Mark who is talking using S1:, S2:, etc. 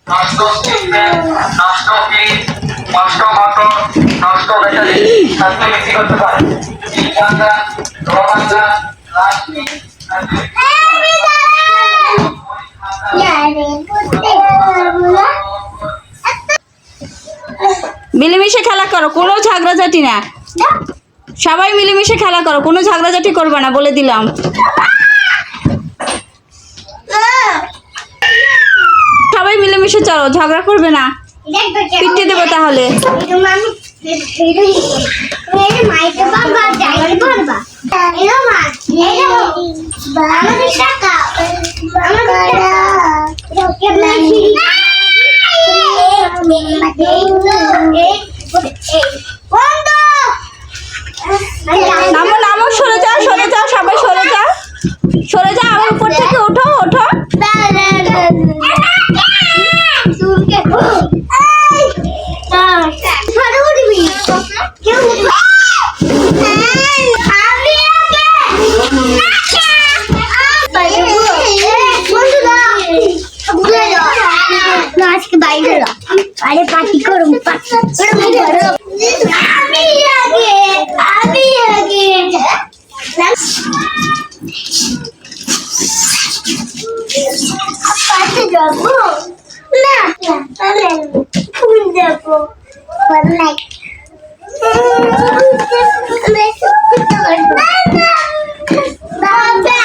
S1: নষ্ট সিস্টেম, নষ্ট ফিজ, নষ্ট মোটর, নষ্ট ব্যাটারি, স্বাস্থ্য বেশি করতে পারে। বিজ্ঞানরা, ধোঁয়াবাজরা, প্লাস্টিক,
S2: মিলেমিশে খেলা করো, কোনো ঝগড়াঝাটি না। সবাই মিলেমিশে খেলা করো, কোনো ঝগড়াঝাটি করবে না, বলে দিলাম। সবাই মিলেমিশে চলো, ঝগড়া করবে না, পিটিয়ে দেবো তাহলে। নামো নামো, সরে যাও, সরে যাও, সবাই সরে যাও, সরে যাও, আমার উপর থেকে ওঠো, ওঠো।
S3: আজকে বাইরে আরে পার্টি করুন আমি আগে পাশে যাবো না তাহলে ফুল যাবো লাইক বাবা